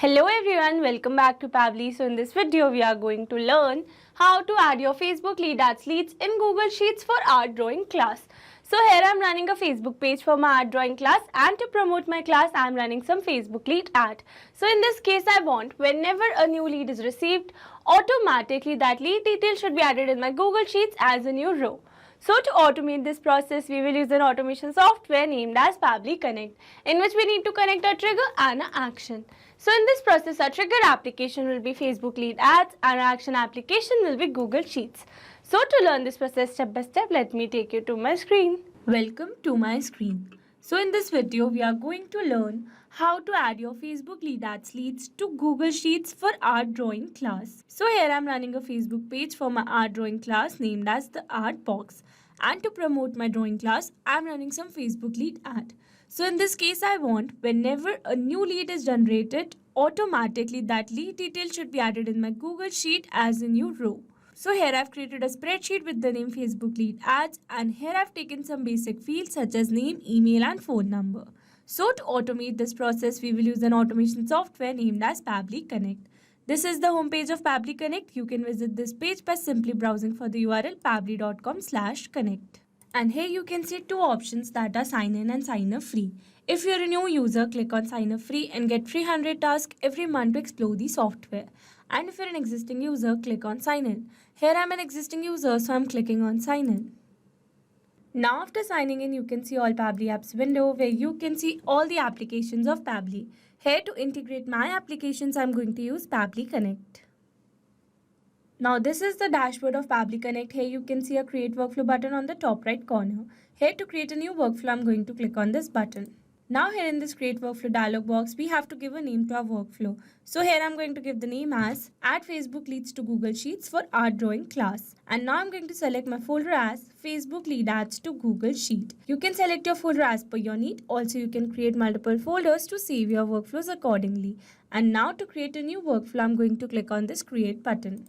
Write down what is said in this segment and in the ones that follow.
Hello everyone, welcome back to Pabbly. So in this video, we are going to learn how to add your Facebook lead ads leads in Google Sheets for art drawing class. So here I am running a Facebook page for my art drawing class, and to promote my class, I am running some Facebook lead ad. So in this case, I want whenever a new lead is received, automatically that lead detail should be added in my Google Sheets as a new row. So to automate this process, we will use an automation software named as Pabbly Connect, in which we need to connect a trigger and an action. So in this process, our trigger application will be Facebook lead ads and our action application will be Google Sheets. So to learn this process step by step, let me take you to my screen. Welcome to my screen. So in this video, we are going to learn how to add your Facebook lead ads leads to Google Sheets for art drawing class. So here I am running a Facebook page for my art drawing class named as the Art Box. And to promote my drawing class, I am running some Facebook lead ad. So in this case, I want whenever a new lead is generated, automatically that lead detail should be added in my Google Sheet as a new row. So here I've created a spreadsheet with the name Facebook lead ads, and here I've taken some basic fields such as name, email and phone number. So to automate this process, we will use an automation software named as Pabbly Connect. This is the homepage of Pabbly Connect. You can visit this page by simply browsing for the URL pabbly.com/connect. And here you can see two options that are sign in and sign up free. If you're a new user, click on sign up free and get 300 tasks every month to explore the software. And if you're an existing user, click on sign in. Here I'm an existing user, so I'm clicking on sign in. Now after signing in, you can see all Pabbly apps window where you can see all the applications of Pabbly. Here to integrate my applications, I'm going to use Pabbly Connect. Now this is the dashboard of Pabbly Connect. Here you can see a create workflow button on the top right corner. Here to create a new workflow, I'm going to click on this button. Now here in this create workflow dialog box, we have to give a name to our workflow. So here I'm going to give the name as add Facebook leads to Google Sheets for art drawing class. And now I'm going to select my folder as Facebook lead ads to Google Sheet. You can select your folder as per your need. Also you can create multiple folders to save your workflows accordingly. And now to create a new workflow, I'm going to click on this create button.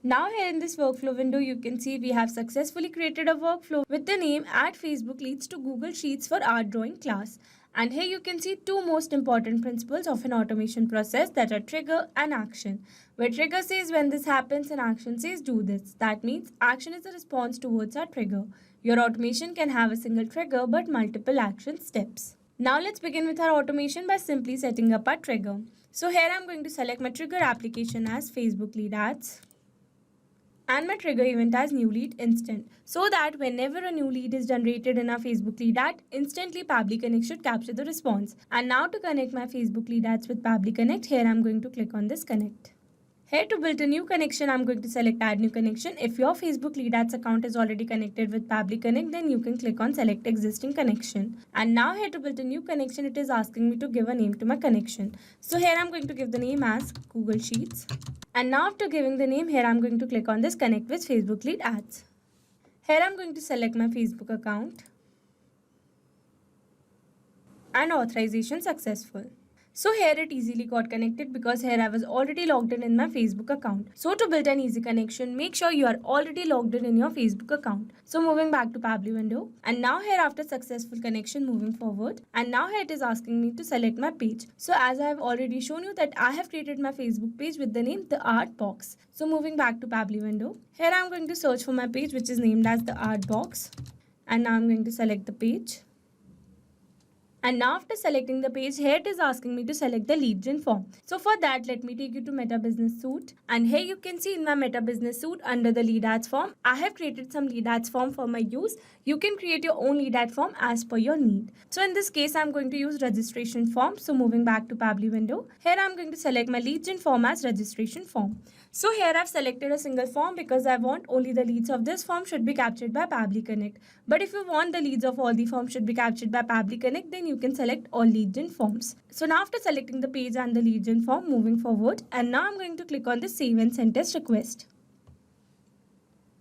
Now here in this workflow window, you can see we have successfully created a workflow with the name add Facebook leads to Google Sheets for art drawing class. And here you can see two most important principles of an automation process, that are trigger and action. Where trigger says when this happens and action says do this. That means action is a response towards our trigger. Your automation can have a single trigger but multiple action steps. Now let's begin with our automation by simply setting up our trigger. So here I'm going to select my trigger application as Facebook lead ads and my trigger event as new lead instant, so that whenever a new lead is generated in our Facebook lead ad, instantly Pabbly Connect should capture the response. And now to connect my Facebook lead ads with Pabbly Connect, here I'm going to click on this connect. Here to build a new connection, I'm going to select add new connection. If your Facebook lead ads account is already connected with Pabbly Connect, then you can click on select existing connection. And now here to build a new connection, it is asking me to give a name to my connection. So here I'm going to give the name as Google Sheets. And now after giving the name, here I'm going to click on this connect with Facebook lead ads. Here I'm going to select my Facebook account and authorization successful. So here it easily got connected because here I was already logged in my Facebook account. So to build an easy connection, make sure you are already logged in your Facebook account. So moving back to Pabbly window, and now here after successful connection, moving forward, and now here it is asking me to select my page. So as I have already shown you that I have created my Facebook page with the name The Art Box. So moving back to Pabbly window, here I am going to search for my page which is named as The Art Box, and now I'm going to select the page. And now after selecting the page, here it is asking me to select the lead gen form. So for that, let me take you to Meta Business Suite. And here you can see in my Meta Business Suite under the lead ads form, I have created some lead ads form for my use. You can create your own lead ad form as per your need. So in this case, I'm going to use registration form. So moving back to Pabbly window, here I'm going to select my lead gen form as registration form. So here I've selected a single form because I want only the leads of this form should be captured by Pabbly Connect. But if you want the leads of all the forms should be captured by Pabbly Connect, then you can select all lead gen forms. So now after selecting the page and the lead gen form, moving forward, and now I'm going to click on the save and send test request.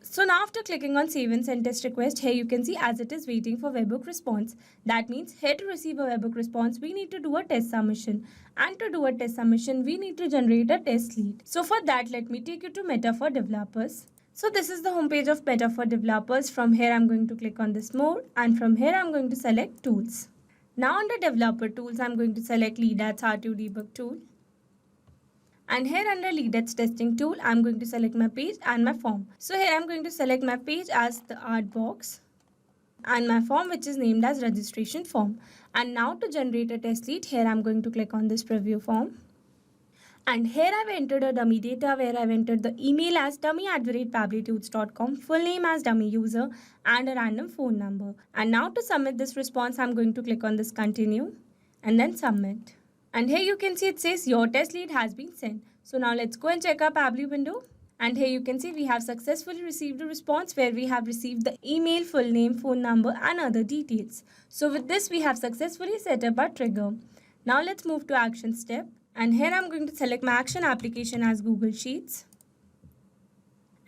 So now after clicking on save and send test request, here you can see as it is waiting for webhook response. That means here to receive a webhook response, we need to do a test submission. And to do a test submission, we need to generate a test lead. So for that, let me take you to Meta for Developers. So this is the homepage of Meta for Developers. From here, I'm going to click on this more, and from here, I'm going to select Tools. Now under developer tools, I'm going to select Lead Ads R2 debug tool. And here under Lead Ads testing tool, I'm going to select my page and my form. So here I'm going to select my page as the art box and my form which is named as registration form. And now to generate a test lead, here I'm going to click on this preview form. And here I've entered a dummy data where I've entered the email as dummy@pabblytunes.com, full name as dummy user and a random phone number. And now to submit this response, I'm going to click on this continue and then submit. And here you can see it says your test lead has been sent. So now let's go and check our Pabbly window. And here you can see we have successfully received a response where we have received the email, full name, phone number and other details. So with this we have successfully set up our trigger. Now let's move to action step. And here I'm going to select my action application as Google Sheets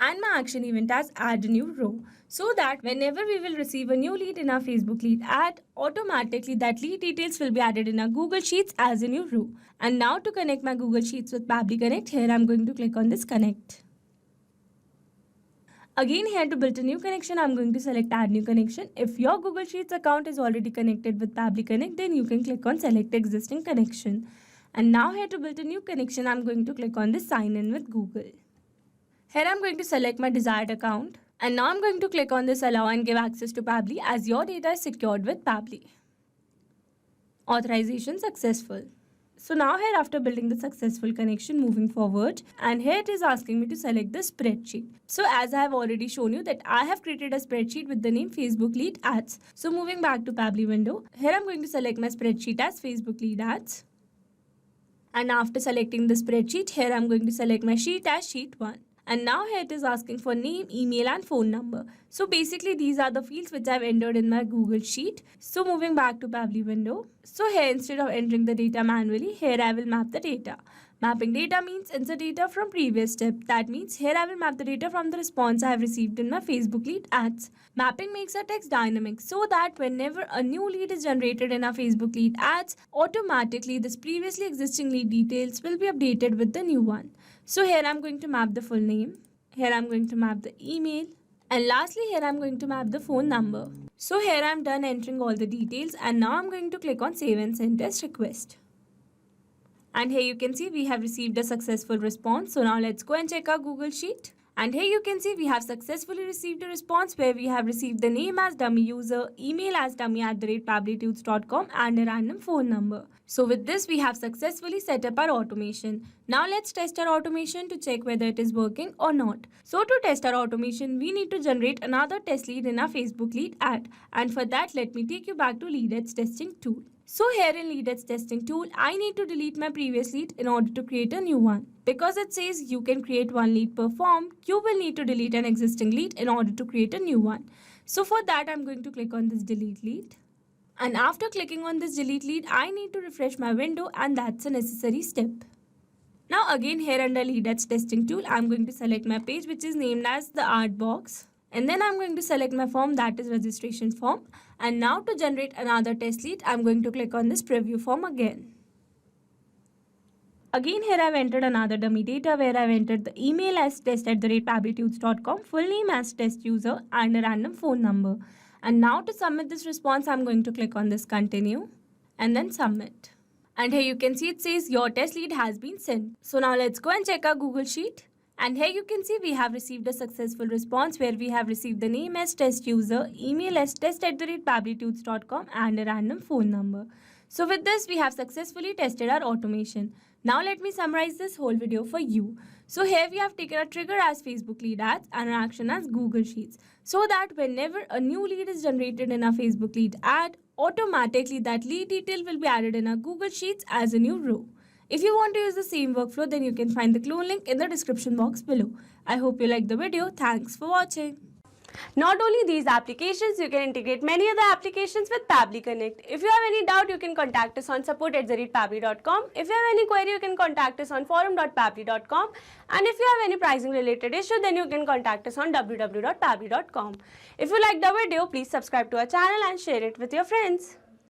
and my action event as add a new row, so that whenever we will receive a new lead in our Facebook lead ad, automatically that lead details will be added in our Google Sheets as a new row. And now to connect my Google Sheets with Pabbly Connect, here I'm going to click on this connect. Again, here to build a new connection, I'm going to select add new connection. If your Google Sheets account is already connected with Pabbly Connect, then you can click on select existing connection. And now here to build a new connection, I'm going to click on this sign in with Google. Here I'm going to select my desired account. And now I'm going to click on this allow and give access to Pabbly as your data is secured with Pabbly. Authorization successful. So now here after building the successful connection, moving forward, and here it is asking me to select the spreadsheet. So as I have already shown you that I have created a spreadsheet with the name Facebook Lead Ads. So moving back to Pabbly window, here I'm going to select my spreadsheet as Facebook Lead Ads. And after selecting the spreadsheet, here I'm going to select my sheet as sheet 1. And now here it is asking for name, email and phone number. So basically these are the fields which I've entered in my Google Sheet. So moving back to Pabbly window. So here instead of entering the data manually, here I will map the data. Mapping data means insert data from previous step. That means here I will map the data from the response I have received in my Facebook lead ads. Mapping makes our text dynamic so that whenever a new lead is generated in our Facebook lead ads, automatically this previously existing lead details will be updated with the new one. So here I'm going to map the full name. Here I'm going to map the email. And lastly, here I'm going to map the phone number. So here I'm done entering all the details and now I'm going to click on save and send test request. And here you can see we have received a successful response. So now let's go and check our Google Sheet. And here you can see we have successfully received a response where we have received the name as dummy user, email as dummy@pabblytunes.com and a random phone number. So with this we have successfully set up our automation. Now let's test our automation to check whether it is working or not. So to test our automation, we need to generate another test lead in our Facebook lead ad. And for that, let me take you back to Lead Ads testing tool. So here in Lead Ads testing tool, I need to delete my previous lead in order to create a new one. Because it says you can create one lead per form, you will need to delete an existing lead in order to create a new one. So for that, I'm going to click on this delete lead. And after clicking on this delete lead, I need to refresh my window and that's a necessary step. Now again here under Lead Ads testing tool, I'm going to select my page which is named as the art box. And then I'm going to select my form, that is registration form. And now to generate another test lead, I'm going to click on this preview form again. Again here I've entered another dummy data where I've entered the email as test@pabblytunes.com, full name as test user and a random phone number. And now to submit this response, I'm going to click on this continue and then submit. And here you can see it says your test lead has been sent. So now let's go and check our Google Sheet. And here you can see we have received a successful response where we have received the name as test user, email as test@pabblytunes.com and a random phone number. So with this, we have successfully tested our automation. Now let me summarize this whole video for you. So here we have taken a trigger as Facebook lead ads and an action as Google Sheets. So that whenever a new lead is generated in our Facebook lead ad, automatically that lead detail will be added in our Google Sheets as a new row. If you want to use the same workflow, then you can find the clone link in the description box below. I hope you liked the video. Thanks for watching. Not only these applications, you can integrate many other applications with Pabbly Connect. If you have any doubt, you can contact us on support@pabbly.com. If you have any query, you can contact us on forum.pabbly.com. And if you have any pricing related issue, then you can contact us on www.pabbly.com. If you liked the video, please subscribe to our channel and share it with your friends.